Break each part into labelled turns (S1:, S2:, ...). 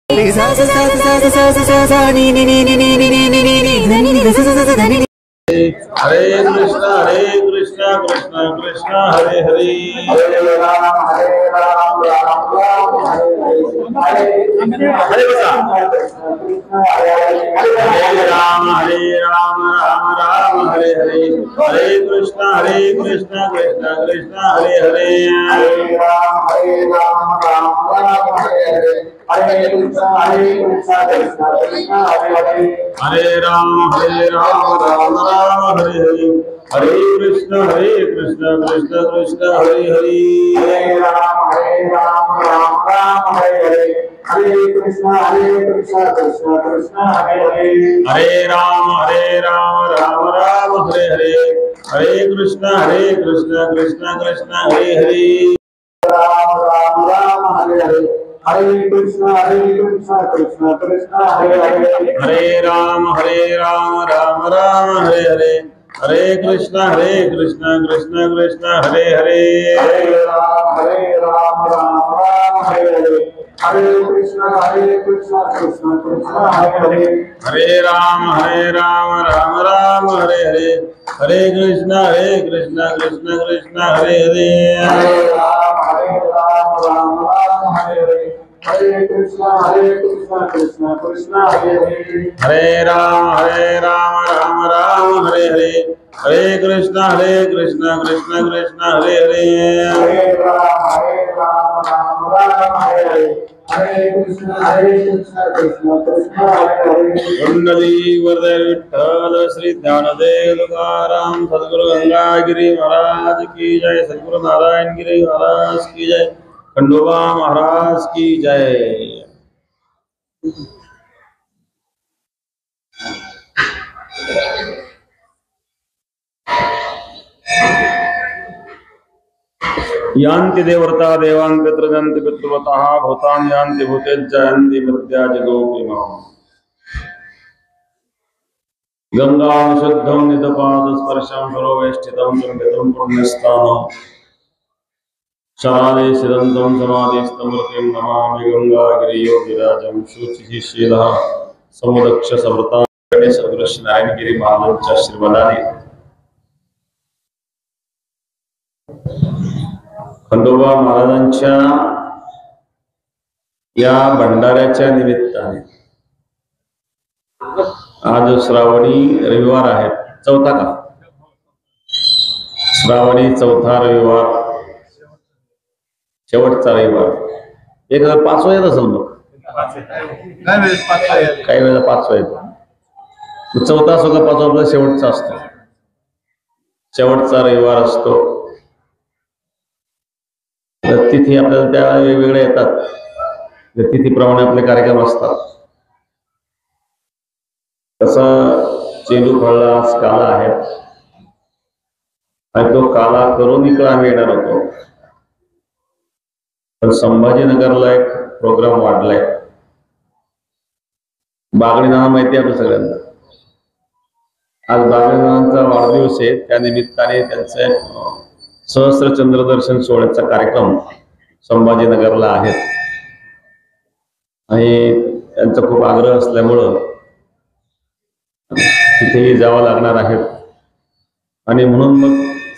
S1: हरे कृष्णा कृष्णा कृष्णा हरे हरे, हरे राम हरे राम राम राम हरे हरे, हरे कृष्णा कृष्णा कृष्णा हरे हरे, हरे राम राम हरे हरे, हरे कृष्णा कृष्णा कृष्णा हरे हरे, हरे राम राम राम हरे हरे, हरे कृष्णा कृष्णा कृष्णा हरे हरे, हरे राम राम हरे हरे, हरे कृष्णा कृष्णा कृष्णा हरे हरे, हरे राम राम राम हरे हरे, हरे कृष्णा कृष्णा कृष्णा हरे हरे, राम राम हरे हरे, हरे कृष्णा कृष्णा कृष्णा हरे हरे, हरे राम राम राम हरे हरे, हरे कृष्णा कृष्णा कृष्णा हरे हरे, हरे राम राम राम हरे हरे, हरे कृष्णा कृष्णा कृष्णा हरे हरे, हरे राम राम राम हरे हरे, हरे कृष्णा कृष्णा कृष्णा हरे हरे, हरे राम राम राम हरे हरे, हरे कृष्णा कृष्णा कृष्णा हरे हरे, हरे राम राम राम हरे हरे, हरे कृष्णा कृष्णा कृष्णा हरे हरे, हरे राम राम राम हरे हरे, हरे कृष्णा कृष्णा कृष्णा हरे हरे, कुंडली वरदे विठ्ठल श्री ज्ञानदेव तुकाराम सद्गुरु गंगागिरी महाराज की जय, सद्गुरु नारायण गिरी महाराज की जय, खंडोबा महाराज की जय। यान्ति देवर्ता देवान् पितृजन्ति पितृवतः भूतानि यान्ति भूतेज्जयन्ति मृत्याजगोपिमः, गंगां शुद्धं नितपादस्पर्शं सरोवेष्टितं संगतं पुण्यस्थानं, शाले सिदन्तं समाधिस्थं मृतिं नमामि गंगागिरियोगिराजं, शुचिः शीलः समुदक्ष समृता सदृश नारायणगिरी महाराजांच्या आशीर्वादाने खंडोबा महाराजांच्या या भंडाऱ्याच्या निमित्ताने आज श्रावणी रविवार आहे, चौथा का श्रावणी चौथा रविवार, शेवटचा रविवार, 1005 येत असेल मग, काही वेळेला 5 येतो, चौथा सुद्धा 5 आपला शेवटचा असतो, शेवटचा रविवार असतो, तिथी आपल्याला त्या वेगवेगळ्या येतात, तिथीप्रमाणे आपले कार्यक्रम असतात, तसा चेंडू फळला काला आहे आणि तो काला करून इकडे आम्ही येणार होतो, पण संभाजीनगरला एक प्रोग्राम वाढलाय, बागडी नाना माहिती आहे आपल्या सगळ्यांना, आज बागडी नानांचा वाढदिवस आहे, त्या निमित्ताने त्यांचे सहस्त्र चंद्रदर्शन सोहळ्याचा कार्यक्रम संभाजीनगरला आहे आणि त्यांचा खूप आग्रह असल्यामुळं तिथेही जावं लागणार आहे, आणि म्हणून मग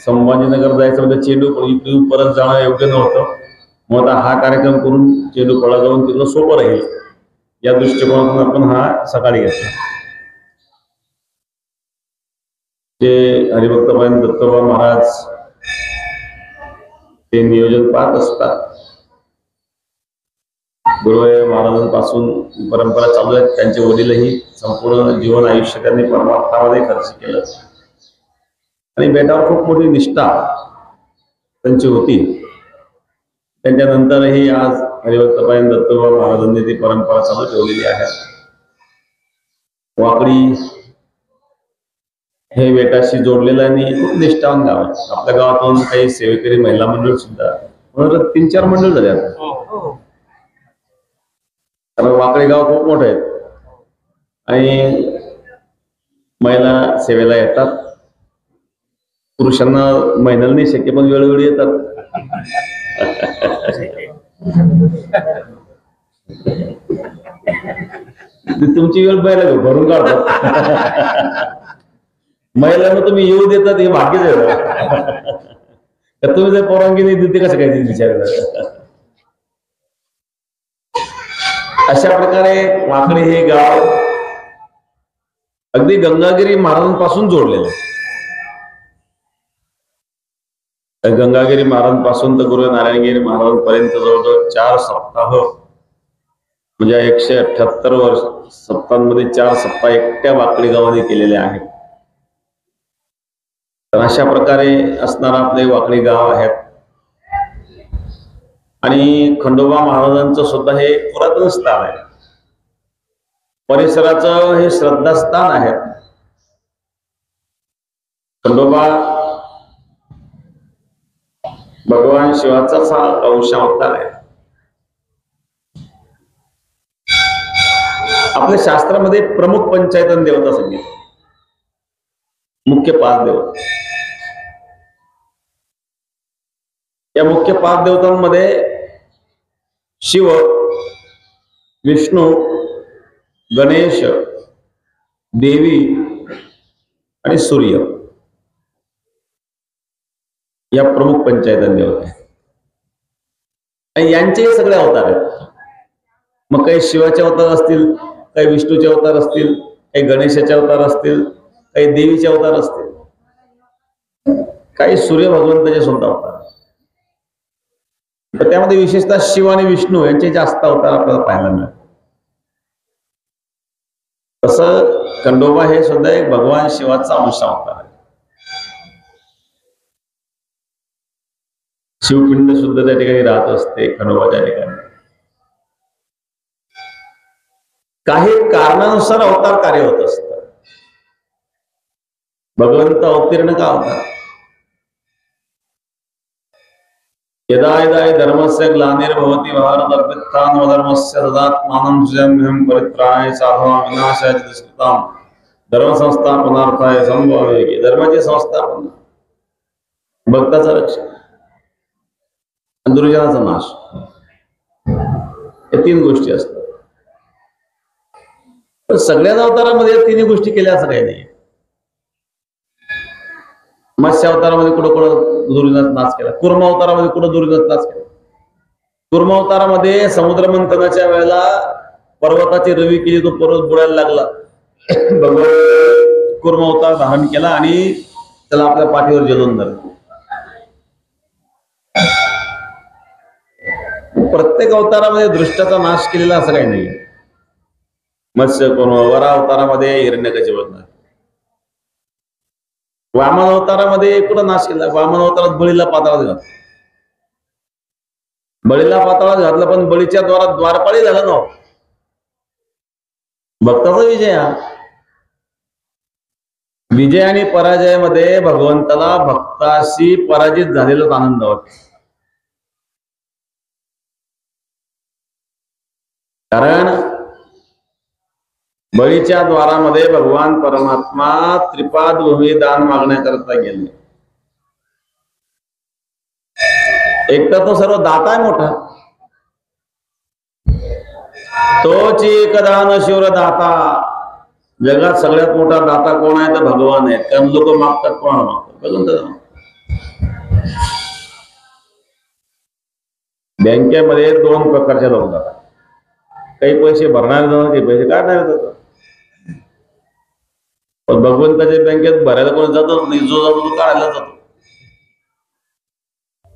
S1: संभाजीनगर जायचं म्हणजे चेंडू इथून परत जाणं योग्य नव्हतं, मग आता हा कार्यक्रम करून चेंडू फळा जाऊन तिथं सोपं राहील या दृष्टिकोनातून आपण हा सकाळी घेतला। ते हरिभक्तपरायण दत्तोबा महाराज ते नियोजन पाहत असतात, गुरुवाई महाराजांपासून परंपरा चालू आहेत, त्यांचे वडीलही संपूर्ण जीवन आयुष्य त्यांनी परमार्थामध्ये खर्च केलं आणि बेटावर खूप मोठी निष्ठा त्यांची होती, त्यांच्यानंतरही आज हरिभक्तपरायण दत्तोबा महाराजांनी ती परंपरा चालू ठेवलेली आहे। वाकडी हे बेटाशी जोडलेलं आणि खूप निष्ठावान गाव आहे, आपल्या गावातून काही सेवेकरी महिला मंडळ सुद्धा 3-4 मंडळ झाले आता, कारण वाकडी गाव खूप मोठं आहे आणि महिला सेवेला येतात, पुरुषांना महिन्याला नाही शक्य पण वेळोवेळी येतात। तुमची वेळ बैल भरून काढतात. महिलांना तुम्ही येऊ देतात हे भाग्यच आहे. तर तुम्ही जर परवानगी नाही देते कसं काय विचार. अशा प्रकारे वाकडी हे गाव अगदी गंगागिरी महाराजांपासून जोडलेलं आहे. गंगागिरी महाराजांपासून तर गुरु नारायणगिरी महाराजांपर्यंत जवळजवळ 4 सप्ताह म्हणजे 178 वर्ष सप्ताहांमध्ये 4 सप्ताह एकट्या वाकडी गावाने केलेले आहेत. तर अशा प्रकारे असणारा आपले वाकडी गाव आहेत. आणि खंडोबा महाराजांचं सुद्धा हे पुरातन स्थान आहे. परिसराचं हे श्रद्धास्थान आहे. खंडोबा भगवान शिवाचाच हा अंशावतार आहे. आपल्या शास्त्रामध्ये प्रमुख पंचायतन देवता सांगितलं, मुख्य 5 देवता. या मुख्य 5 देवतांमध्ये शिव, विष्णू, गणेश, देवी आणि सूर्य या प्रमुख पंचायतन देवता आहेत. आणि यांचे सगळे अवतार आहेत. मग काही शिवाचे अवतार असतील, काही विष्णूचे अवतार असतील, काही गणेशाचे अवतार असतील, काही देवीचे अवतार असतील, काही सूर्य भगवंताचे सुद्धा अवतार. तर त्यामध्ये विशेषतः शिव आणि विष्णू यांचे जास्त अवतार आपल्याला पाहायला मिळतात. तसं खंडोबा हे सुद्धा एक भगवान शिवाचा अंश अवतार आहे. शिवपिंड सुद्धा त्या ठिकाणी राहत असते खंडोबाच्या ठिकाणी. काही कारणानुसार अवतार कार्य होत असतं. भगवंत अवतीर्ण का होता? यदा यदा धर्मस्य ग्लानिर्भवति भारत अभ्युत्थानमधर्मस्य तदात्मानं सृजाम्यहं परित्राणाय साधूनां विनाशाय च दुष्कृतां धर्म संस्थापनार्थाय संभवामि. धर्माचे संस्थापन, भक्ताचं रक्षण, दुर्जनाचा नाश, या 3 गोष्टी असतात. पण सगळ्याच अवतारामध्ये 3 गोष्टी केल्या असं काही नाही. मत्स्य अवतारामध्ये कुठं दुर्योधनाचा नाश केला. कुर्म अवतारामध्ये कुठं दुर्योधनाचा नाश केला. कुर्म अवतारामध्ये समुद्र मंथनाच्या वेळेला पर्वताची रवी केली, तो पर्वत बुडायला लागला. भगवान कुर्म अवतार धारण केला आणि त्याला आपल्या पाठीवर झेलून धरलं. प्रत्येक अवतारामध्ये दृष्टाचा नाश केलेला असं काही नाही. मत्स्य कुर्म, वरा अवतारामध्ये हिरण्यकशिपू, वामन अवतारामध्ये कुठं नाश केला. वामन अवतारात बळीला पाताळात घातला. बळीला पाताळात घातला, पण बळीच्या द्वारात द्वारपाळी झाला ना. भक्ताचा विजय हा. विजय आणि पराजयामध्ये भगवंताला भक्ताशी पराजित झालेलाच आनंद वाटतो. कारण बळीच्या द्वारामध्ये भगवान परमात्मा त्रिपाद भूमी दान मागण्याकरता गेले. एक तर तो सर्व दाता आहे मोठा, तोच एकदान शिवर दाता. जगात सगळ्यात मोठा दाता कोण आहे तर भगवान आहे. कारण लोक मागतात, कोणाला मागतात? भगवंताला. बँकेमध्ये 2 प्रकारचे लोक जातात. काही पैसे भरणारे जातात, काही पैसे काढणारे जातात. पण भगवंताच्या बँकेत भरायला कोणी जातच नाही. जो जातो तो काढायला जातो.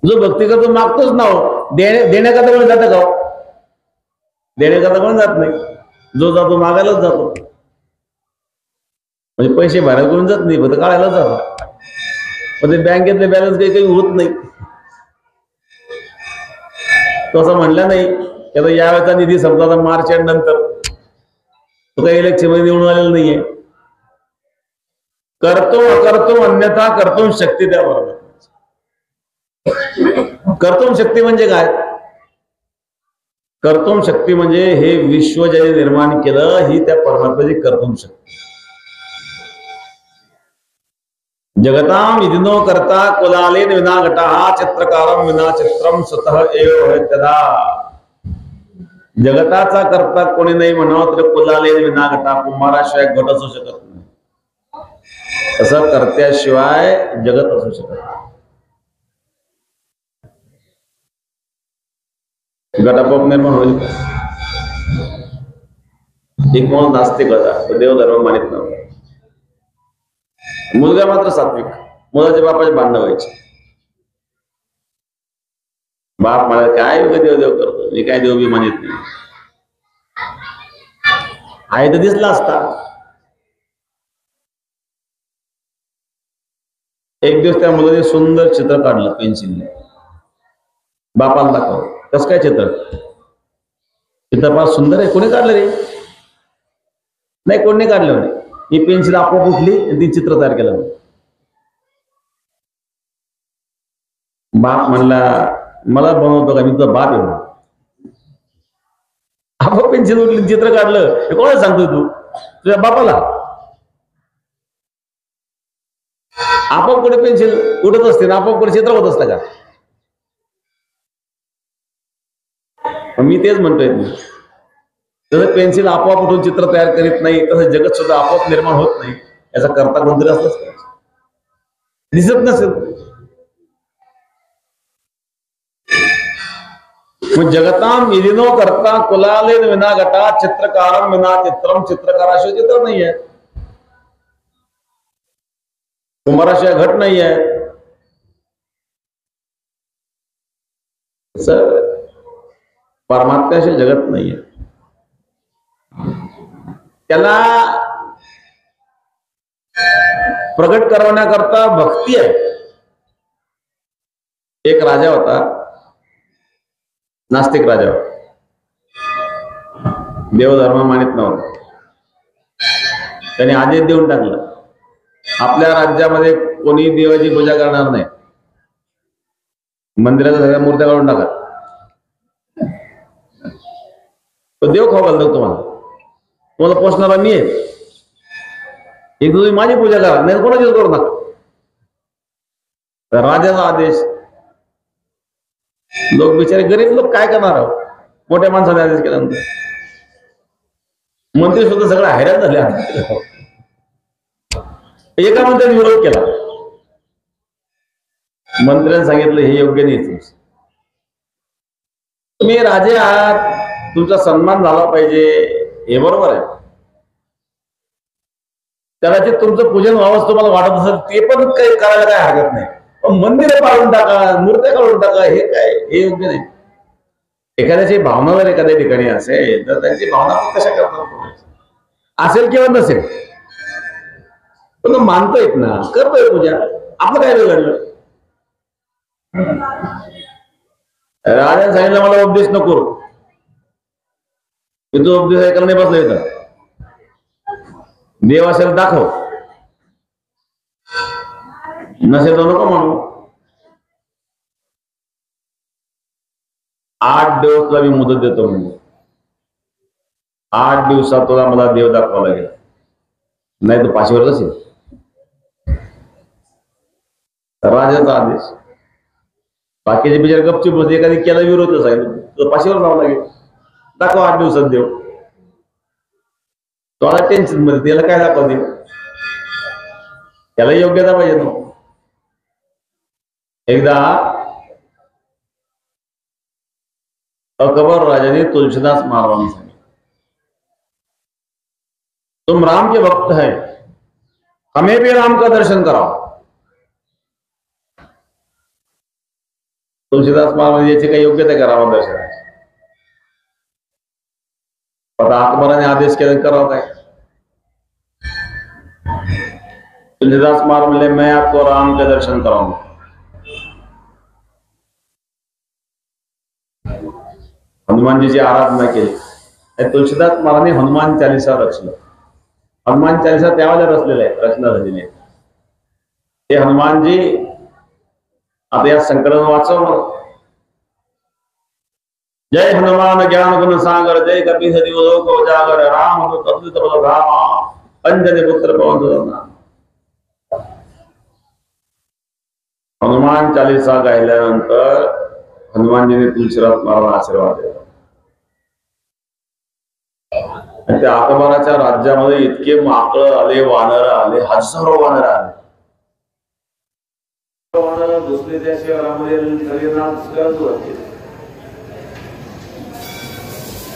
S1: जो भक्ती करतो मागतोच ना. देण्याकरता कोणी जातं का? देण्याकरता कोणी जात नाही. जो जातो मागायलाच जातो. म्हणजे पैसे भरायला कोणी जात नाही, फक्त काढायला जातो. पण ते बँकेतले बॅलन्स काही होत नाही. तो असं म्हणला नाही की आता यावेळेचा निधी संपला, मार्च एंड नंतर. तो काही इलेक्शन मध्ये निवडून आलेला नाहीये. करतो अकर्तो अन्यथा कर्तुम शक्ती त्या बरोबर. कर्तुम शक्ती म्हणजे काय? कर्तुम शक्ती म्हणजे हे विश्व ज्याने निर्माण केलं, ही त्या परमात्म्याची कर्तुम शक्ती. जगताम विधिनो करता कुलालेन विना घटः चित्रकारम विना चित्रम स्वतः एव तदा. जगताचा करता कोणी नाही म्हणावं तर कुलाले विना घटा, कुंभाराशिवाय घट असू शकत नाही. तसं कर्त्याशिवाय जगत असू शकत नाही. घटापोप निर्माण होईल का? एक माणूस नास्तिक होता, देवधर्म मानित नव्हता. मुलगा मात्र सात्विक. मुलाच्या बापाचे भांडणं व्हायचे. बाप मला काय देव देव करतो, मी काय देव बी मानित नाही. आहे तर दिसला असता. एक दिवस त्या मुलाने सुंदर चित्र काढलं पेन्सिलने. बापाला दाखवलं. कसं काय चित्र? चित्र फार सुंदर आहे. कोणी काढलं रे? नाही, कोणी काढलं नाही. ही पेन्सिल आपोआप उठली आणि ती चित्र तयार केलं. बाप म्हणला मला बनवतो का? मी तुझा बाप आहे. आपोआप पेन्सिल उठली, चित्र काढलं. हे कोणाला सांगतोय तू? तुझ्या बापाला. आपोआप कुठे पेन्सिल उडत असते ना, आपोआप कुठे चित्र होत असतं का? मी तेच म्हणतोय. जसं पेन्सिल आपोआप उठून चित्र तयार करीत नाही, तसं जगत सुद्धा आपोआप निर्माण होत नाही. याचा करता कोणतरी असलाच पाहिजे. दिसत नसेल मग जगताम विलीनो करता कुलालेन विना घटा, चित्रकारम विना चित्रम, चित्रकाराशिवाय चित्र नाही आहे. कुंभाराशिवाय घट नाही आहे. परमात्म्याशिवाय जगत नाही आहे. त्याला प्रगट करवण्याकरता भक्ती आहे. एक राजा होता, नास्तिक राजा होता. देवधर्म मानित नव्हता. त्याने आदेश देऊन टाकलं, आपल्या राज्यामध्ये कोणी देवाची पूजा करणार नाही. मंदिराच्या सगळ्या मूर्त्या काढून टाका. तो देव खाऊ घालतो तुम्हाला पोचणारा मी आहे. एक तुम्ही माझी पूजा करा, नाही कोणाचीच करू नका. राजाचा आदेश. लोक बिचारे गरीब लोक काय करणार आहोत? मोठ्या माणसाने आदेश केल्यानंतर मंत्री सुद्धा सगळं हैराण झाले. एका मंत्र्याने विरोध केला. मंत्र्याने सांगितलं हे योग्य नाही. तुम्ही राजे आहात, तुमचा सन्मान झाला पाहिजे, हे बरोबर आहे. कदाचित तुमचं पूजन व्हावंच तुम्हाला वाटत असेल, ते पण काही करायला काय हरकत नाही. पण मंदिरं पाडून टाका, मूर्त्या काढून टाका, हे काय, हे योग्य नाही. एखाद्याची भावना जर एखाद्या ठिकाणी असेल तर त्यांची भावना कशा करणार? असेल किंवा नसेल, पण मानतोय ना, करतोय पूजा, आपलं काय बिघडलं? राजाने सांगितलं मला उपदेश नको. तो उपदेश ऐकायला नाही बसला येतं. देव असेल दाखव, नसेल तर नको म्हणू. 8 दिवस तुला मी मुदत देतो म्हणजे 8 दिवसात तुला मला देव दाखवावा लागेल, नाही तर पाशीवर असेल. राजाचा आदेश. बाकीचे बिचार गपचूप बसले. एखादी केला विरोध सांगितलं पाशीवर जावं लागेल. दाखव 8 दिवसात देव. तो आता टेन्शन मध्ये, त्याला काय दाखवते? त्याला योग्यता पाहिजे ना. एकदा अकबर राजाने तुलसीदास महाराजांना सांगितलं, तुम राम के भक्त है, हमें भी राम का दर्शन कराओ. तुलसीदास महाराज याची काही योग्यता करावं दर्शनाची. आता अकबराने आदेश केला, करावं काय? तुलसीदास महाराज म्हणले, मैं आपको राम के दर्शन कराऊंगा. हनुमानजीची आराधना केली. तुलसीदास महाराजांनी हनुमान चालीसा रचलं. हनुमान चालीसा त्यावेळेला रचलेला आहे, रचना झालेली आहे. ते हनुमानजी आता या संकलन वाचव. जय हनुमान ज्ञान गुण सागर, जय कपीस लोक उजागर, राम दूत रामा, अंजनी पुत्र पवन सुत. हनुमान चालीसा गायल्यानंतर हनुमानजीने तुलसीदास महाराजांना आशीर्वाद दिला. त्या अकबराच्या राज्यामध्ये इतके माकळ आले, वानर आले, हजारो वानर आले. वानर दुसरे त्या शहरामध्ये करत होते.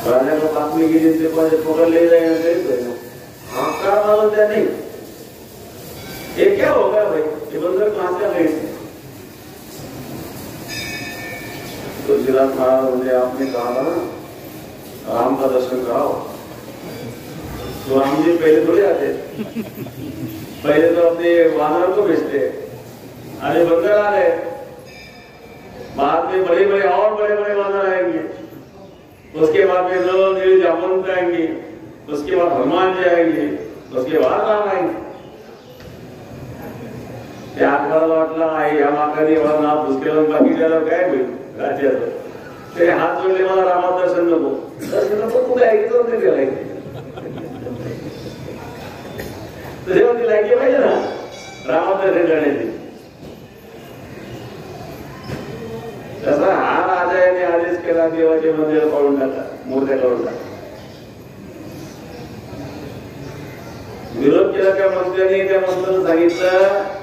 S1: राजाला बातमी गेली ते पकडले जाईल त्या नाही. ये क्या होगा भाई, ये बंदर कहां से आ गए? तुलसीदास महाराज ने आपने कहा था ना राम का दर्शन कराओ. तो राम जी पहले थोड़े आते, पहले तो अपने वानर को भेजते. अरे बंदर आ रहे, बाद में बड़े बड़े और बड़े बड़े वानर आएंगे, उसके बाद में नल जामवंत आएंगे, उसके बाद हनुमान जी आएंगे, उसके बाद राम आएंगे. त्या अकबराला वाटलं आई या माकाने एवढा नाव दुसऱ्याला बाकी त्याला काय होईल राज्याचं. ते हात जोडले, मला रामात दर्शन नको. दर्शन नको तुला ऐकतो नाही त्याला तेव्हा तिला ऐकले पाहिजे ना रामात दर्शन करण्याची. तसा हा राजा याने आदेश केला देवाचे मंदिर काढून टाका, मूर्त्या काढून टाका. विरोध केला त्या मंत्र्यांनी. त्या मंत्र्यानं सांगितलं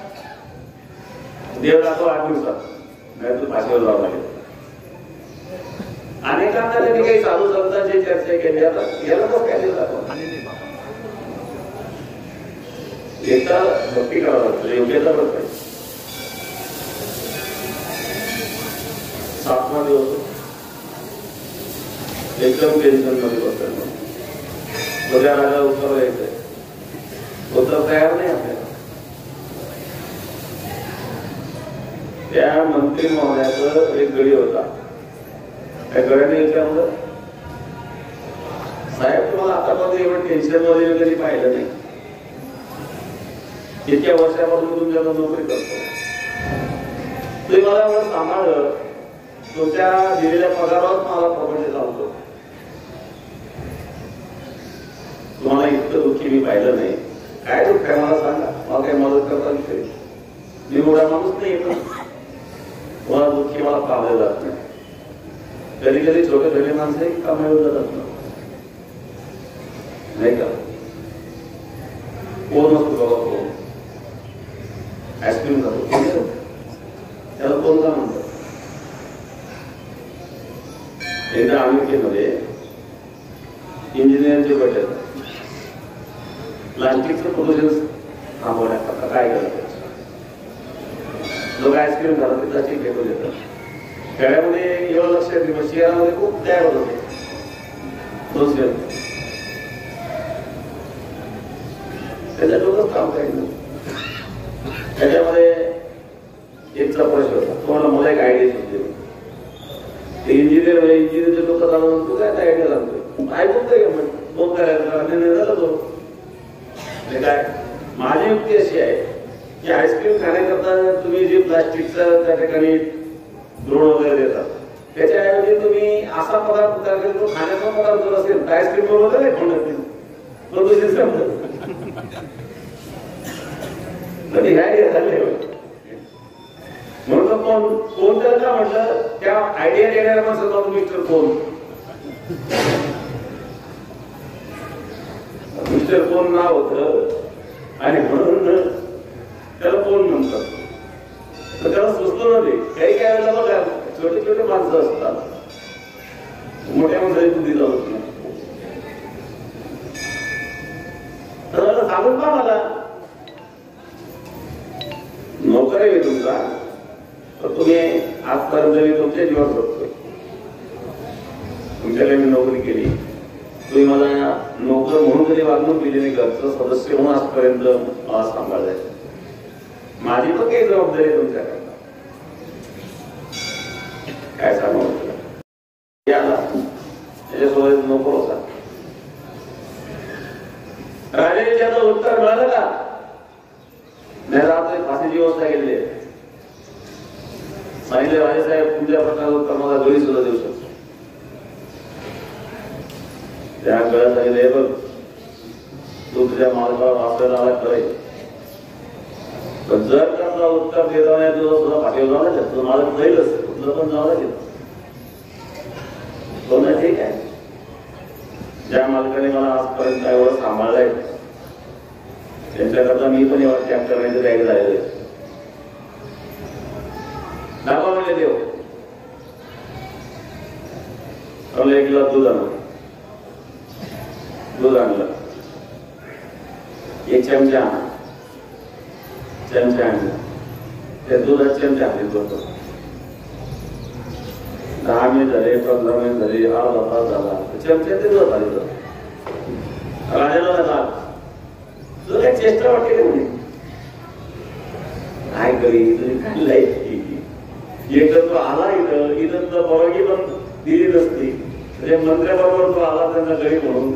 S1: देव दाखव 8 दिवसात, नाही तू फाशीवर जावं लागेल. अनेकांना त्यांनी काही साधू संतांची चर्चा केली. आता याला तो काय देव दाखव, एकदा भक्ती करावं लागतं, योग्यता करत नाही. 7वा दिवस एकदम टेन्शन मध्ये बसतात. उद्या राजा उत्तर द्यायचंय, उत्तर तयार नाही आपल्याला. त्या मंत्री महोदयाचं एक गडी होता. त्या गड्याने विचारलं साहेब तुम्हाला आतापर्यंत एवढं टेन्शन मध्ये कधी पाहिलं नाही, इतक्या वर्षापासून तुमच्याला नोकरी करतो, तुम्ही मला एवढं सांभाळलं, तुमच्या दिलेल्या पगारावर मला प्रपंच चालतो, तुम्हाला इतकं दुःखी मी पाहिलं नाही. काय दुःख आहे मला सांगा, मला काही मदत करता येईल? मी मोठा माणूस नाही येतो, मला दुःखी मला पावले जात नाही. कधी कधी छोटे छोटे माणसंही कामावर जातात नाही का. कोण असतो बाबा, कोण आईस्क्रीम खातो त्याला कोण का म्हणतात. एकदा अमेरिकेमध्ये इंजिनिअरचे बैठक, प्लास्टिकचं प्रदूषण थांबवण्याकरता काय केलं. लोक आईस्क्रीम खातात, प्लास्टिक फेकून देतात. खेड्यामध्ये एवढं लक्षात येईल, शहरामध्ये खूप तयार होत होते. त्याच्या लोकच काम करायचं. त्याच्यामध्ये एक चपराशी होता, तुम्हाला मला एक आयडिया सुचली. इंजिनियरचे लोक चालवून तू काय आयडिया सांगतोय, काय बोलतोय मग करायचं झाला तो. काय माझी युक्ती अशी आहे की आईस्क्रीम खाण्याकरता तुम्ही जे प्लास्टिकचं त्या ठिकाणी द्रोण वगैरे देतात, त्याच्याऐवजी तुम्ही असा पदार्थ तयार केला, तो खाण्याचा पदार्थ जर असेल तर आईस्क्रीम बरोबर नाही खाण्यात प्रदूषित समजत. म्हणून कोण त्याला का म्हटलं, त्या आयडिया देणाऱ्या माणसाचा मिस्टर कोण, मिस्टर कोण नाव होतं आणि म्हणून त्याला कोण म्हणतात. तर त्याला सुचलं नव्हते. काही काही वेळेला बघा छोटे छोटे माणसं असतात, मोठ्या माणसाची बुद्धी जात नाही. तर सांगून का मला नोकर आहे तुमचा, तर तुम्ही आजपर्यंत मी तुमच्या जीवावर बघतोय, तुमच्याकडे मी नोकरी केली, तुम्ही मला नोकर म्हणून कधी वागणूक दिली नाही, घरचं सदस्य म्हणून आजपर्यंत मला सांभाळलंय. माझी पण काही जबाबदारी आहे तुमच्याकडे. काय सांगावं याला, त्याच्यासोबत नोकर होता. राजाने त्याचं उत्तर मिळालं का नाही, रात्री फाशीची व्यवस्था केलेली आहे. सांगितले राजेसाहेब तुमच्या प्रकारचं उत्तर मला घरी सुद्धा देऊ शकतो. त्या गळ्यात सांगितले बघ तू तुझ्या मालकावर आपल्याला आला करेल, पण जर का तुला उत्तर देता नाही तुझं तुला पाठीवर जावं लागेल, तुझं मालक जाईलच, तुझं पण जावं लागेल. ठीक आहे ज्या मालकाने मला आजपर्यंत एवढं सांभाळलंय त्यांच्याकरता मी पण एवढं त्याग करण्याचे तयारी झालेले. दाखवा म्हणले देव. एक ग्लास दूध आणलं, दूध आणलं, एक चमचा आणला, त्या दुधात चमचा आणले करतो. 10 मिनिट झाले, 15 मिनिट झाले, अर्धा तास झाला, चमच्या ते दूध आले. राजाला म्हणला तुला काही चेष्टा वाटते का म्हणे? काय करी तुझी खाल्लाय एक तर तो आला इथं तर परवानगी पण दिली नसती. म्हणजे मंत्र्याबरोबर तो आला त्यांना गरीब म्हणून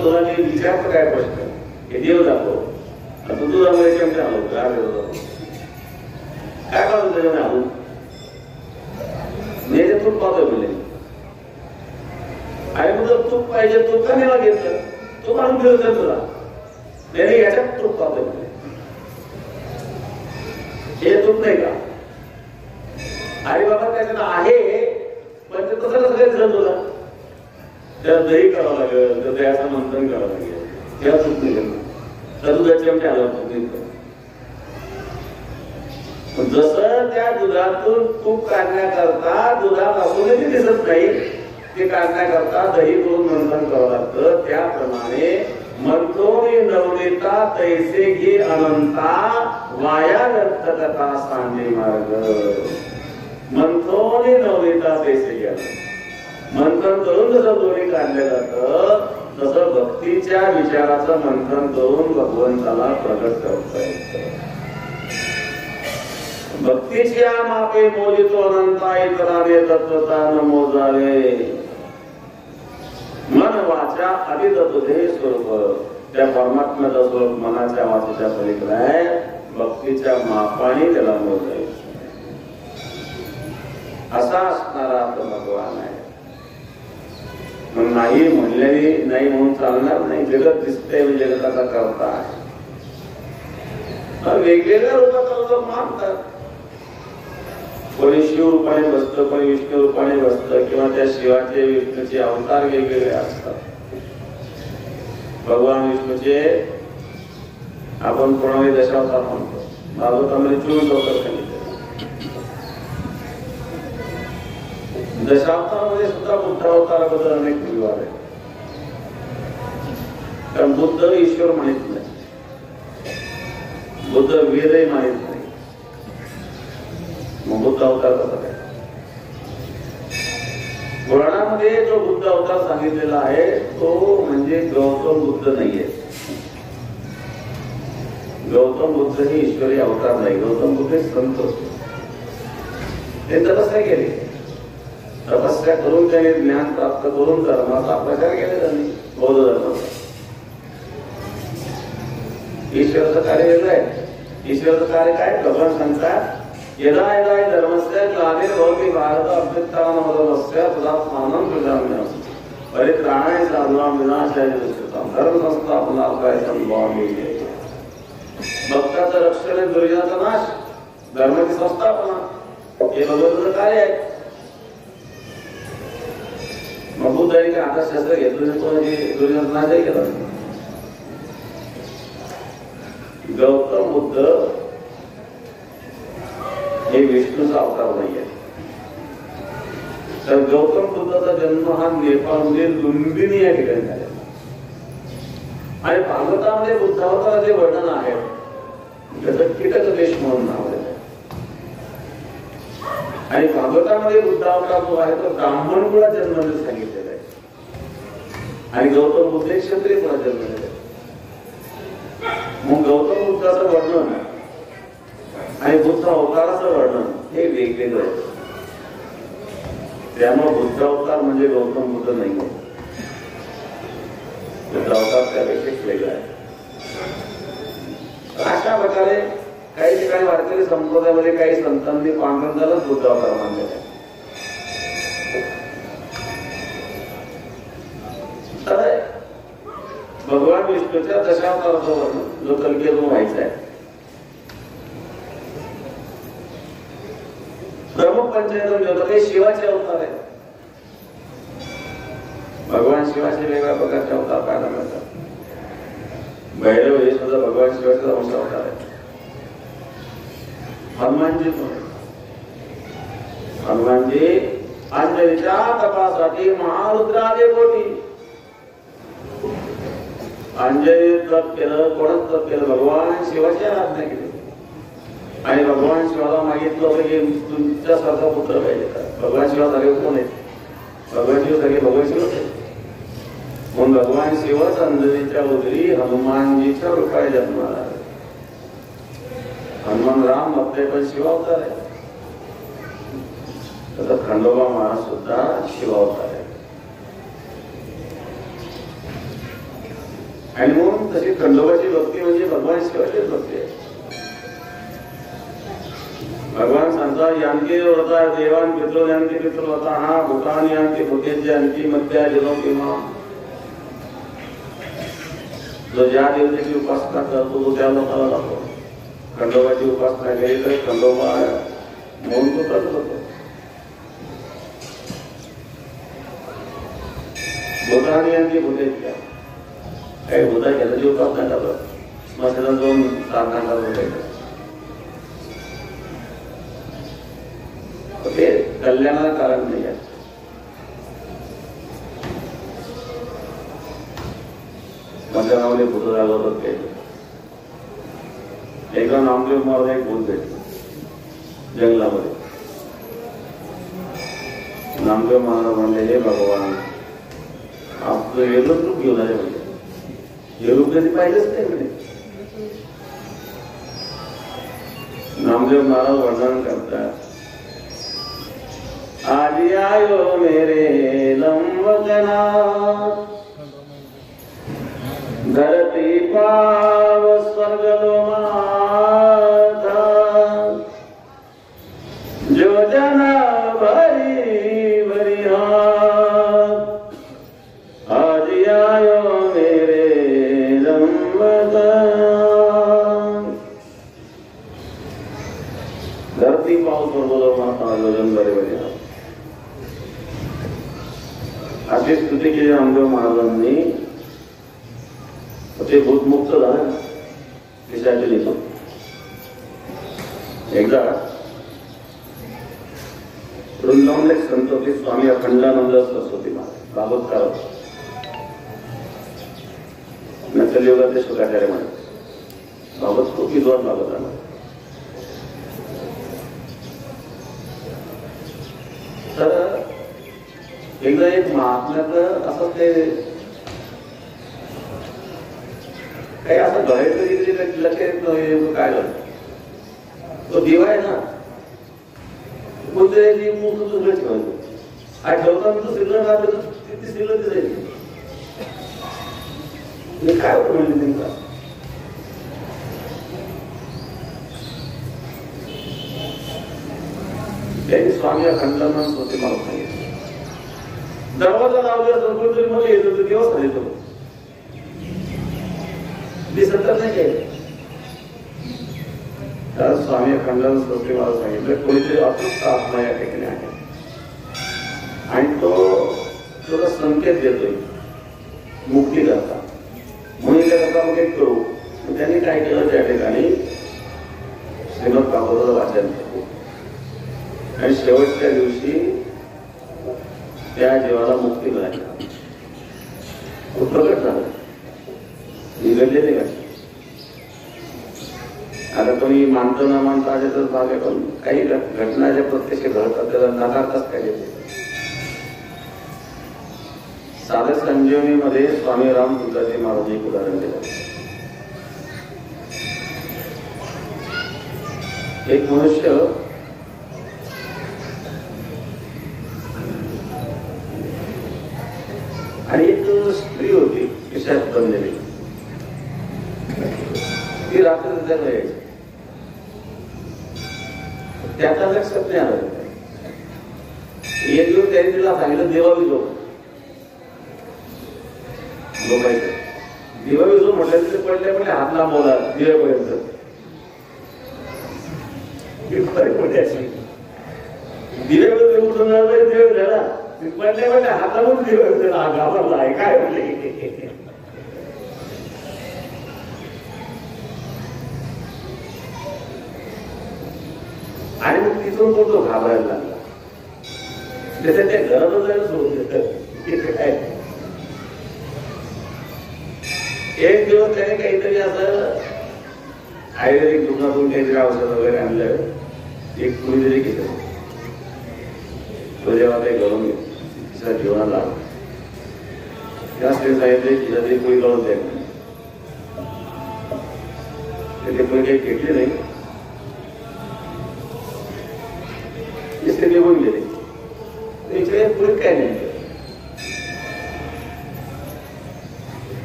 S1: तुला मी विचारतो काय प्रश्न हे देव दाखव. आता तुझा मध्ये चमचा आलो काय काढून त्याच्यामध्ये आलो मी ते तूप पाहतोय बोलले. आणि मग तूप पाहिजे तूप का नाही घेतलं तूप आणून दिलं तुला नाही याच्यात तूप पाहतोय बोलले. हे तूप नाही का? अरे बाबा त्याच्यात आहे पण ते तसं कसं काही तुला त्याला दही करावं लागेल तर दह्याचं मंथन करावं लागेल त्याला तूप नाही करणार तर दुधाची आमच्या आलं तूप नाही करत. जसं त्या दुधातून तूप काढण्याकरता दुधात असूनही दिसत नाही ते काढण्याकरता दही करून मंथन करावं लागतं त्याप्रमाणे मंथोनी नवनीता तैसे घे अनंता वाया व्यर्थ कथा सांगे मार्ग. मंथोनी नवनीता तैसे घे मंथन करून जसं दोन्ही काढलं जातं तसं भक्तीच्या विचाराचं मंथन करून भगवंताला प्रगट करता येतं. भक्तीची मापे मोजितो अनंता इतराने तत्वता न मोजावे. मन वाचा अधित तुझे स्वरूप त्या परमात्म्याचं स्वरूप मनाच्या वाचेच्या पलीकडे आहे. भक्तीच्या मापाने त्याला मोजावे असा असणारा तो भगवान आहे. नाही म्हणल्याने नाही म्हणून चालणार नाही. जगत दिसतंय म्हणजे जगताचा करता आहे. वेगवेगळ्या रूपात लोक मानतात. कोणी शिव रूपाने बसतं कोणी विष्णू रूपाने बसतं किंवा त्या शिवाचे विष्णूचे अवतार वेगवेगळे असतात. भगवान विष्णूचे आपण कोणाला दशावतार म्हणतो. भागवतामध्ये 24 अवतार सांगितले. दशावतारामध्ये सुद्धा बुद्ध अवताराबद्दल अनेक विवाद आहेत. कारण बुद्ध ईश्वर मानित नाही. बुद्ध वेदही मानित नाही. मग बुद्ध अवतार कसा काय? पुराणामध्ये जो बुद्ध अवतार सांगितलेला आहे तो म्हणजे गौतम बुद्ध नाहीये. गौतम बुद्ध ही ईश्वरी अवतार नाही. गौतम बुद्ध हे संत होते. ते तपस्या केली. तपस्या करून त्याने ज्ञान प्राप्त करून धर्माचा प्रचार केला त्यांनी बौद्ध धर्माचा. ईश्वराचं कार्य वेगळं आहे. ईश्वराचं कार्य काय? भगवान सांगतात यदा यदा धर्मस्य ग्लानिर्भवति भारत अभ्युत्थानमस्य तदात्मानं प्रजाम्यहं परित्राणाय साधूनां विनाशाय दुष्कृतां धर्म संस्थापनार्थाय संभवामि. भक्ताचं रक्षण आहे दुर्जनाचा नाश धर्माची संस्थापना हे भगवंताचं कार्य आहे. मग बुद्धाने काय आता शस्त्र घेतलं दुर्जनाचा नाशही केला. गौतम बुद्ध हे विष्णूचा अवतार नाहीये. तर गौतम बुद्धाचा जन्म हा नेपाळमध्ये लुंबिनी या ठिकाणी झाला. आणि भागवतामध्ये बुद्धावताराचे वर्णन आहे त्याचं कीटक देश म्हणून नाव आहे. आणि भागवतामध्ये बुद्धावतार जो आहे तो ब्राह्मण कुळात जन्माने सांगितलेला आहे. आणि गौतम बुद्ध हे क्षत्रिय कुळात जन्मलेले आहे. मग गौतम बुद्धाचं वर्णन आणि बुद्ध अवताराचं वर्णन हे वेगवेगळं आहे. त्यामुळे बुद्ध अवतार म्हणजे गौतम बुद्ध नाही आहे. बुद्ध अवतार त्यापेक्षा वेगळा आहे. अशा प्रकारे काही ठिकाणी वारकरी संप्रदायामध्ये काही संतांनी पांडुरंगालाच बुद्ध अवतार मानलेला आहे. तर भगवान विष्णूच्या दशावताराचं वर्णन जो कल्पेतून व्हायचा आहे. प्रमुख पंचायत काही शिवाचे अवतार आहे. भगवान शिवाचे वेगवेगळ्या प्रकारचे अवतार पाहायला मिळतात. भैरव हे सुद्धा भगवान शिवाचा अंश अवतार आहे. हनुमानजी अंजनीच्या तपासाठी महारुद्रादे कोटी अंजनी तप केलं. कोणच तप केलं? भगवान शिवाची आराधना केली आणि भगवान शिवाला मागितलं होतं की तुमच्यासारखा पुत्र पाहिजे. भगवान शिवा सगळे कोण आहेत? भगवान शिव सगळे भगवान शिव होते. म्हणून भगवान शिवच अंजनीच्या उदरी हनुमानजीच्या रूपाने जन्माला. हनुमान राम आपले पण शिवावतार आहे. तसं खंडोबा महाराज सुद्धा शिवावतार आहे. आणि म्हणून तशी खंडोबाची भक्ती म्हणजे भगवान शिवाचीच भक्ती आहे. भगवान सांगता यांती व्रता देवान पितृ यांती पितृ व्रता हा भूतान यांती भूतेची यांती मध्या जनो किंवा जो ज्या देवतेची उपासना करतो तो त्या लोकांना जातो. खंडोबाची उपासना केली तर खंडोबा म्हणून तो करत होतो. भूतान यांती भूतेची काही भूता ज्याची उपासना करतात स्मशानात जाऊन प्रार्थना करत ते कल्याणाला कारण नाही आहे. माझ्या नावाने भूत झालं होतं ते. एकदा नामदेव महाराज एक भूत भेटलं जंगलामध्ये. नामदेव महाराज म्हणले हे भगवान आपलं वेगळं रूप घेऊन आले म्हणजे हे रूप कधी पाहिलंच नाही म्हणे. नामदेव महाराज वर्णन करतात आदि आयो मेरे लंबजना धरती पाव स्वर्ग लोमाधा जो जना भरी भरी आदि आयो मेरे लंबजना. धरती पाव स्वर्ग लोमाधा जो जन भरी भरी अशी स्तुती केली नामदेव महाराजांनी. ते भूतमुक्त झालं विषयाचे लिहितो. एकदा वृंदावन एक संत होते स्वामी अखंडानंद सरस्वती महाराज भागवतकार नक्कल युगातले शुकाचार्य म्हणे. भागवत खूप विद्वान भागवत. तर एकदा एक महात्म्याचं असं ते काही असं घरायचं लक्ष येत नाही काय झालं. तो दिवा आहे ना कोणत्या मूर्त दुसरं ठेवायचं आणि ठेवताना तो सिग्नल राहतो ती सिग्नल जायची. काय होतं म्हणजे नेमका त्यांनी स्वामी अखंडानंद होते मला सांगितलं. दरवाजा लावला संस्कृती मध्ये येत होतं तेव्हा सांगितलं दिसत नाही काही. तर स्वामी अखंडानंद सरस्वती मला सांगितलं कोणीतरी अतृप्त आत्मा या ठिकाणी आहे आणि तो तुला संकेत देतोय मुक्ती करता म्हणून त्याकरता मग एक करू. त्यांनी काय केलं त्या ठिकाणी श्रीमद भागवताचं वाचन केलं आणि शेवटच्या दिवशी त्या जीवाला मुक्ती मिळाली. प्रकट झालं निघडलेले का. आता कोणी मानतो न मानता आले तर भाग आहे पण काही घटना ज्या प्रत्यक्ष घडतात त्याला नाकारताच पाहिजे. साधे संजीवनी मध्ये स्वामी रामकृष्णाजी महाराज एक उदाहरण दिलं. एक मनुष्य आणि एक स्त्री होती विषयात बनलेली. ती रात्र त्याला यायची. त्याचा लक्षात नाही आलं. एक दिवस त्यांनी तिला सांगितलं देवा विजो झोपायचं. दिवा विजो म्हटलं तिथे पडले म्हणजे हात लांब बोला दिव्यापर्यंत. दिव्यापर्यंत उठून दिवे झाला
S2: म्हणजे हातावरून दिवस घाबरला आहे काय म्हणले. आणि मग तिथून तो घाबरायला लागला. त्याच्या त्या घरात जायला सोडून देत काय. एक दिवस त्याने काहीतरी असं आयुर्वेदिक दुकानातून काहीतरी औषध वगैरे आणलं. एक कुणी तरी घेतलं. तो जेव्हा ते घालून तिच्या जीवनाला त्या स्त्री सांगितले तिला ते पोळी काढून द्या. ते पोळी काही घेतली नाही. ते निघून गेले. इकडे पोळी काय नाही.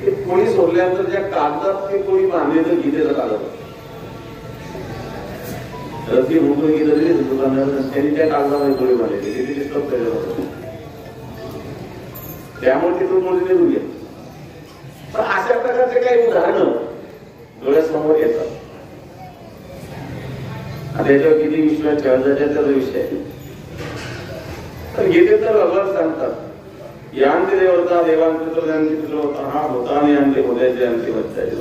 S2: ते पोळी सोडल्यानंतर ज्या कागदात ती पोळी बांधली तर गीतेचं कागद रद्दी मोकळी गेलं तरी दुकानदार त्यांनी त्या कागदामध्ये पोळी बांधली. किती स्टॉप केलं होतं. त्यामुळे तिथून पोळी निघून गेली. पण अशा प्रकारचे काही उदाहरणं डोळ्यासमोर येतात. आता याच्यावर किती विश्वास ठेवायचा त्याचा विषय आहे. तर गीतेत तर भगवान सांगतात यांती देवता देवांती यांती पितृ हा भूतानी यांती होत्याचे यांती वत्याचे.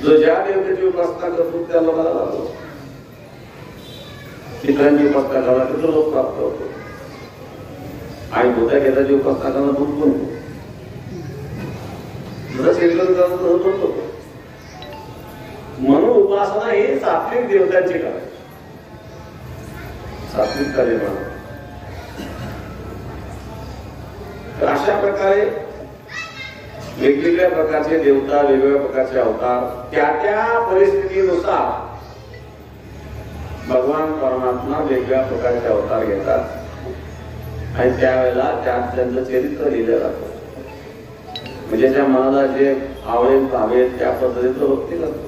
S2: जो ज्या देवतेची उपासना करतो त्याला मला लागतो. पितरांची उपासना करायला तिथं लोक प्राप्त होतो. आणि भूता घेताची उपासना करायला बुद्धून होतो. म्हणून उपासना ही सात्विक देवतांची करायची. सात्विक कार्य म्हणून. तर अशा प्रकारे वेगवेगळ्या प्रकारचे देवता वेगवेगळ्या प्रकारचे अवतार त्या त्या परिस्थितीनुसार भगवान परमात्मा वेगवेगळ्या प्रकारचे अवतार घेतात आणि त्यावेळेला त्यांचं चरित्र लिहिलं जातं. म्हणजे त्या मनाला जे आवडेल भावेल त्या पद्धतीचं भक्ती करतो.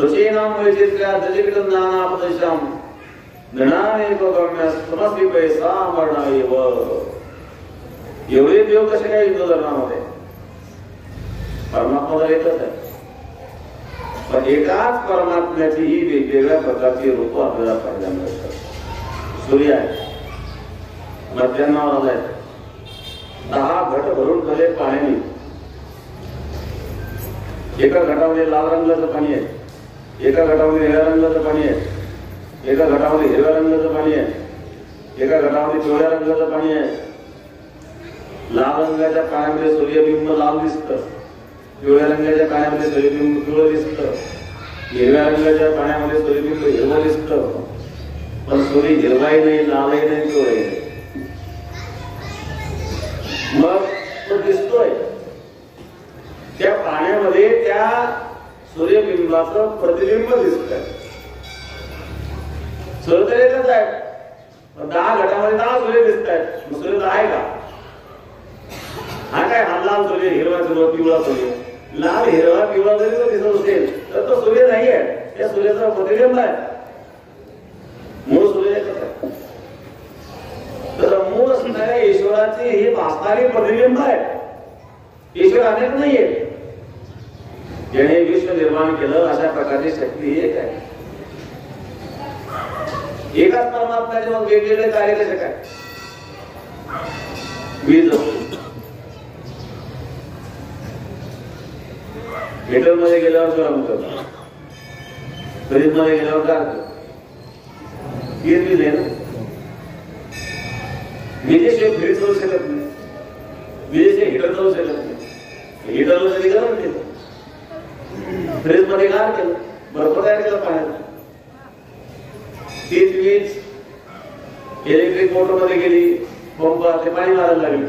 S2: ऋषीनाम वैचित्र्या दलिकडं नानापदेशाम गणानेक गम्य समस्ती पैसा वर्णाएव. एवढे देव कसे काय हिंदू धर्मामध्ये. परमात्मा तर एकच आहे. पण एकाच परमात्म्याची ही वेगवेगळ्या प्रकारची रूप आपल्याला पाहायला मिळतात. सूर्य आहे. मध्यान्नावर आलाय. 10 घट भरून ठेवले पाण्याने. एका घटामध्ये लाल रंगाचं पाणी आहे. एका घटामध्ये निळ्या रंगाचं पाणी आहे. एका घटामध्ये हिरव्या रंगाचं पाणी आहे. एका घटामध्ये पिवळ्या रंगाचं पाणी आहे. लाल रंगाच्या पाण्यामध्ये सूर्यबिंब लाल दिसतं. पिवळ्या रंगाच्या पाण्यामध्ये सूर्यबिंब पिवळं दिसतं. हिरव्या रंगाच्या पाण्यामध्ये सूर्यबिंब हिरवं दिसतं. पण सूर्य हिरवाही नाही, लालही नाही, पिवळाही नाही. मग तो दिसतोय त्या पाण्यामध्ये त्या सूर्यबिंबाचं प्रतिबिंब दिसतंय. सूर्य तर एकच आहे. 10 घटामध्ये 10 सूर्य दिसत आहेत. सूर्य तर आहे का. हा काय हा लाल सूर्य हिरवा सूर्य पिवळा सूर्य. लाल हिरवा पिवळा जरी तो दिसत असेल तर तो सूर्य नाही आहे. त्या सूर्याचा प्रतिबिंब आहे. मूळ सूर्य एकच आहे. तर मूळ असणाऱ्या ईश्वराची ही भासणारी प्रतिबिंब आहे. ईश्वर अनेक नाहीये. ज्याने विश्व निर्माण केलं अशा प्रकारची शक्ती ही एक आहे. एकाच परमात्म्याचे मग वेगवेगळे कार्य कसे काय. वीज मीटर मध्ये गेल्यावर गरम करतो. फ्रीज मध्ये गेल्यावर गार करतो. वीज आहे ना. विजेशिवाय फ्रीज जाऊ शकत नाही. विजेशिवाय हिटर जाऊ शकत नाही. हिटरला तरी गरम केलं. फ्रीज मध्ये गार केलं. बर्फ तयार केला पाण्याचा. तीच वीज इलेक्ट्रिक मोटर मध्ये गेली. पंप ते पाणी मारायला लागली.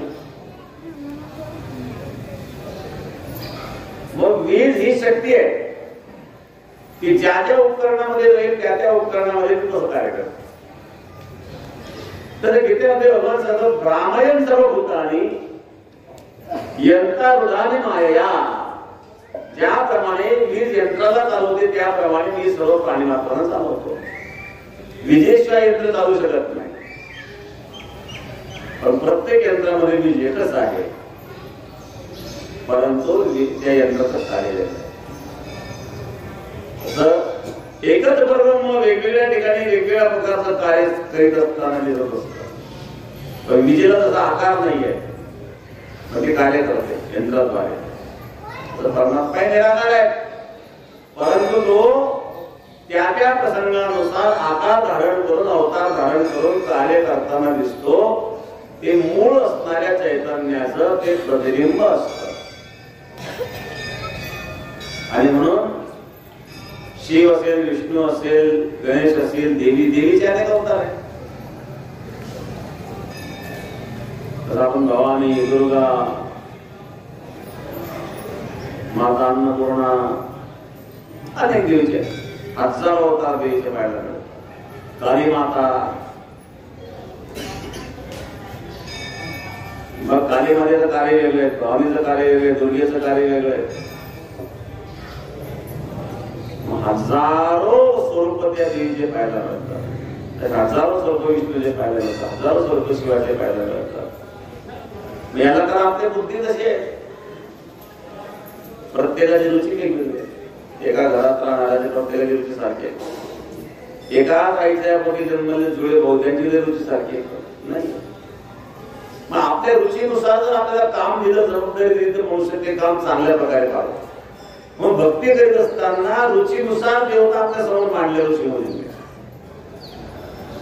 S2: मग वीज ही शक्ती आहे की ज्या ज्या उपकरणामध्ये राहील त्या त्या उपकरणामध्ये तसं कार्य करत. तर गीतेमध्ये भगवान सांगतो ब्राह्मयन सर्वभूतानी यंत्रारूढानी मायया. ज्याप्रमाणे वीज यंत्राला चालवते त्याप्रमाणे मी सर्व प्राणी मात्रांना चालवतो. विजेशिवाय यंत्र चालू शकत नाही. पण प्रत्येक यंत्रामध्ये वीज एकच आहे. परंतु त्या यंत्राचं कार्य एकच परब्रह्म वेगवेगळ्या ठिकाणी वेगवेगळ्या प्रकारचं कार्य करीत असताना दिसत असतं. पण विजेला तसा आकार नाहीये, पण ते कार्य करते यंत्राद्वारे. तर परमात्मा निराकार आहे, परंतु तो त्या त्या प्रसंगानुसार आकार धारण करून अवतार धारण करून कार्य करताना दिसतो. ते मूळ असणाऱ्या चैतन्याचं ते प्रतिबिंब असतं. आणि म्हणून शिव असेल, विष्णू असेल, गणेश असेल, देवीचे अनेक अवतार आहेत. तर आपण भवानी, दुर्गा, माता अन्नपूर्णा अनेक देवीचे हजारो अवतार देवीचे पाहायला मिळतात. काली माता, मग काली मातेचं कार्य वेगळं आहे, भवानीचं कार्य वेगळं आहे, दुर्गेचं कार्य वेगळं आहे. हजारो स्वरूप त्या देवीचे पाहायला मिळतात. हजारो स्वरूप विष्णूचे पाहायला मिळतात, हजारो स्वरूप शिवाचे पाहायला मिळतात. याला तर आपली बुद्धी कशी आहे, प्रत्येकाची रुची वेगवेगळी आहे. एका घरात राहणाऱ्याची प्रत्येकाची रुची सारखी आहे. एकाच आईच्या पोटी जन्मलेले जुळे भाऊ त्यांची रुची सारखी नाही. मग आपल्या रुचीनुसार जर आपल्याला काम दिलं, जबाबदारी दिली, तर मनुष्य ते काम चांगल्या प्रकारे पाहतो. मग भक्ती करीत असताना रुचीनुसार देवता आपल्या समोर मांडले. रुचीमध्ये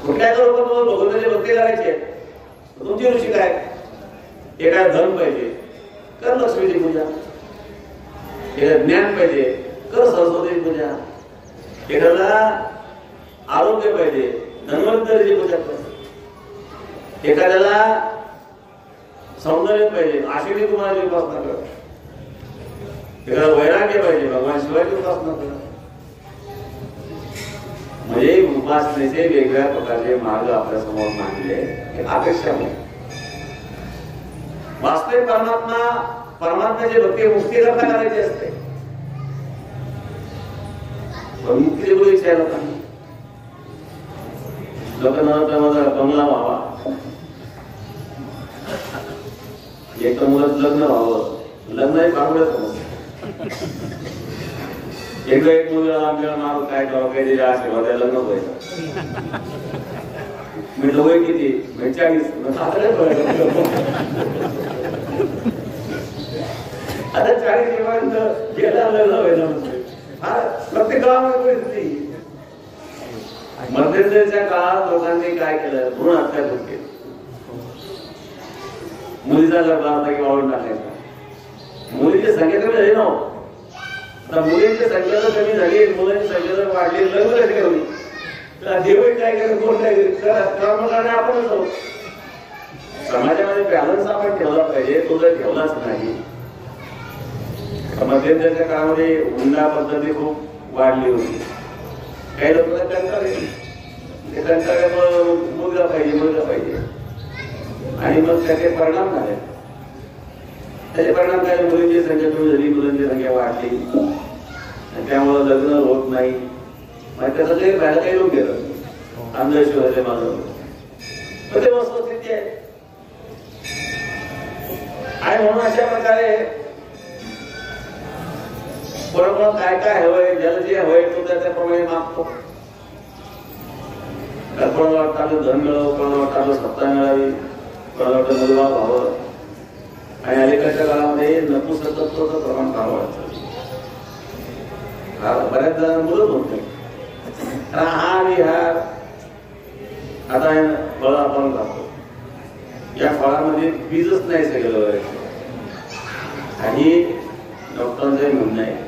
S2: कुठल्या भगवंताची भक्ती करायची आहे, तुमची रुची काय? एका धन पाहिजे, कर लक्ष्मीची पूजा. एका ज्ञान पाहिजे, कर सरस्वतीची पूजा. एखाद्याला आरोग्य पाहिजे, धन्वंतरीची पूजा कर. एखाद्याला सौंदर्य पाहिजे, आश्विनी कुमाराची उपासना कर. एखादा वैराग्य पाहिजे, भगवान शिवाची उपासना कर. म्हणजे उपासनेचे वेगवेगळ्या प्रकारचे मार्ग आपल्या समोर मांडले. अपेक्षा नाही. वास्तविक परमात्म्याची भक्ती मुक्ती करता करायची असते. पण मुक्ती बोलू इच्छा आहे लोकांना. लोकांना माझा बंगला व्हावा, एक तर मुलाचं लग्न व्हावं. लग्न हे फार वेळ समजतं. एकदा एक मुलगा आमच्या मारू काय करावं, काही दिले आशीर्वाद आहे, लग्न व्हायचं. मी वय किती? 40. आता 40 पर्यंत गेला लग्न व्हायला प्रत्येक गावामध्ये परिस्थिती. मध्यंतरीच्या काळात लोकांनी काय केलं, भ्रूण हत्या केली. मुलीचा गर्भ होता की वाळून टाकायचा. मुलीची संख्या कमी झाली ना. आता मुलींची संख्या जर कमी झाली, मुलांची संख्या जर वाढली, लग्न कधी कमी. देव काय करेल, कोण काय करेल, आपणच आहोत. समाजामध्ये बॅलन्स आपण ठेवला पाहिजे. तो जर ठेवलाच नाही, मध्यंतरीच्या काळामध्ये हुंडा पद्धती खूप वाढली होती. काही लोकांना मुलगा पाहिजे आणि मग त्याचे परिणाम झाले. त्याचे परिणाम काय, मुलींची संख्या कमी झाली, मुलांची संख्या वाढली, त्यामुळे लग्न होत नाही. मग त्याचं काही बाहेर काही लोक गेलं, अंधविश्वासाचे माझं ते वस्तुस्थिती आहे. आणि म्हणून अशा प्रकारे बरोबर काय काय हवंय, ज्याला जे हवंय तो त्याप्रमाणे मागतो. कोणाला वाटतं आपलं धन मिळावं, कोणाला वाटतं आपलं सत्ता मिळावी, कोणाला वाटतं मुलगा व्हावं. आणि अलीकडच्या काळामध्ये नपुंसकत्वाचं प्रमाण फार वाढतं. बऱ्याच जणांना मुलंच होत नाही. हा विहार आता फळं आपण खातो, या फळामध्ये बीजच नाही सगळं. आणि डॉक्टरांचं म्हणणं आहे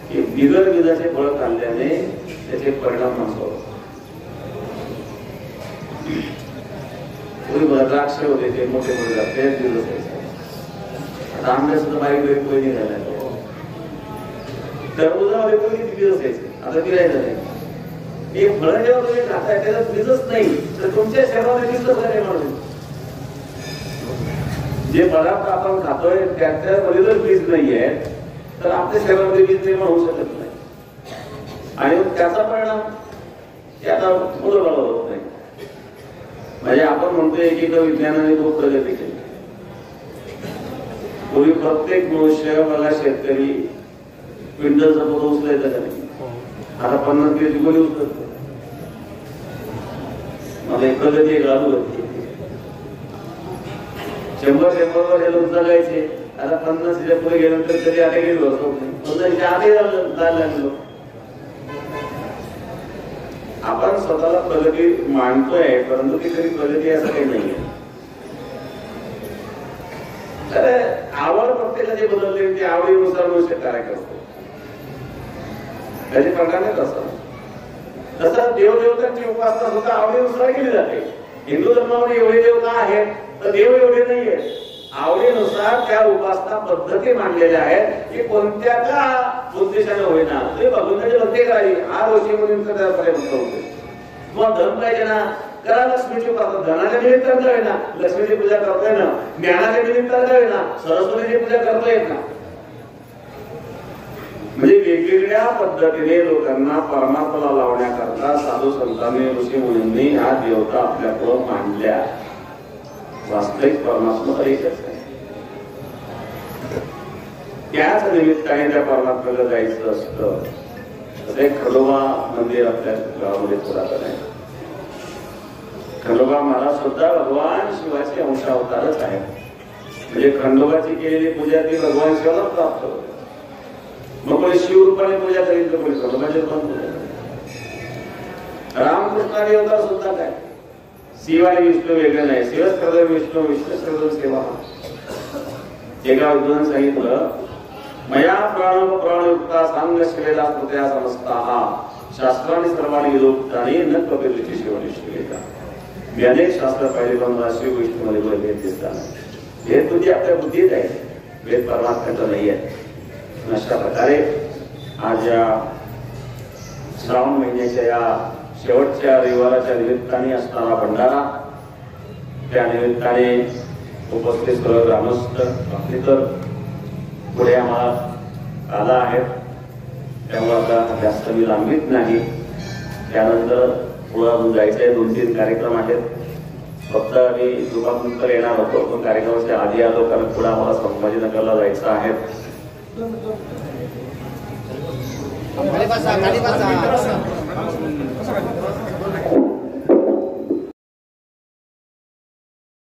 S2: की बिगर बीजाचे फळ खाल्ल्याने त्याचे परिणाम नसतो. द्राक्ष होते ते मोठे मोठे जाते, बीज असायचे. आता आंब्या सुद्धा बारीक बारीक कोणी झाल्या. टरबुजामध्ये कोणी बीज असायचे, आता बिरायचं नाही. हे फळं जेव्हा तुम्ही खाताय त्याच्यात बीजच नाही, तर तुमच्या शरीरामध्ये बीज कसं नाही म्हणून. जे पदार्थ आपण खातोय त्याच्यामध्ये जर बीज नाही आहे, तर आपल्या शरीरामध्ये बीज निर्माण होऊ शकत नाही. आणि त्याचा परिणाम आता मुलं बाळ होत नाही. म्हणजे आपण म्हणतोय की विज्ञानाने खूप प्रगती केली. पूर्वी प्रत्येक मनुष्य, मला शेतकरी पिंड जपून उचलायचं का नाही. आता 50 किलोची गोळी उचलतो. मला एक प्रगती चालू होती. 100 वर हे लोक जगायचे. आता 50 पुढे गेल्यानंतर कधी आता गेलो असतो. 50 आधी जायला लागलो. आपण स्वतःला प्रगती मानतोय, परंतु ती खरी प्रगती असं काही नाहीये. तर आवड प्रत्येकाची बदलते, ती आवडीनुसार मनुष्य कार्य करतो. त्याचे प्रकारे कसं तसं देवदेवतांची उपासना सुद्धा आवडीनुसार केली जाते. हिंदू धर्मामध्ये एवढे देवता आहेत तर देव एवढे नाहीये. आवडीनुसार त्या उपासना पद्धती मांडलेल्या आहेत की कोणत्या का उद्देशाने होईना तुम्ही भगवंताची भक्ती करावी हा ऋषी मुनींचा त्या पर्यंत होते. मग धन पाहिजे ना, करा लक्ष्मीची उपासना. धनाच्या निमित्तानं जावे ना, लक्ष्मीची पूजा करतोय ना. ज्ञानाच्या निमित्तानं जावे ना, सरस्वतीची पूजा करतोय ना. म्हणजे वेगवेगळ्या पद्धतीने लोकांना परमात्म्याला लावण्याकरता साधू संतांनी ऋषी मुनींनी ह्या देवता आपल्याकडे मांडल्या. वास्तविक परमात्मा एकच आहे. त्याच निमित्ताने त्या परमात्म्याला जायचं असतं. तसे खंडोबा मंदिर आपल्या गावामध्ये पुरातन आहे. खंडोबा महाराज सुद्धा भगवान शिवाचे अंशावतारच आहे. म्हणजे खंडोबाची केलेली पूजा ती भगवान शिवाला प्राप्त होते. मग कोणी शिवरूपाने पूजा करील तर कोणी खंडोबाची पण पूजा करेल. रामकृष्णाने अवतार सुद्धा काय शिव आणि विष्णू वेगळे नाही. शिवच करतो विष्णू, विष्णूच करतो सेवा. एका विद्वान सांगितलं मया प्राणयुक्ता सांग शिवेला कृत्या समजता शास्त्राने सर्वांनी विलोक्ताने न कपिलची शिवणी शिवेला. मी अनेक शास्त्र पाहिले पण मला शिव विष्णू मध्ये भेद दिसला नाही. भेद तुझी आपल्या बुद्धीत आहे, भेद परमात्म्याचा नाही आहे. अशा प्रकारे आज या श्रावण महिन्याच्या या शेवटच्या रविवाराच्या निमित्ताने असणारा भंडारा, त्या निमित्ताने उपस्थित सर्व ग्रामस्थ आपले तर पुढे आम्हाला आला आहेत. त्यामुळे आता जास्त मी लांबीत नाही. त्यानंतर पुढे अजून जायचे 2-3 कार्यक्रम आहेत. फक्त मी दुपारनंतर येणार होतो पण कार्यक्रमाच्या आधी आलो कारण पुढे आम्हाला संभाजीनगरला जायचं आहे.
S3: खाली बसा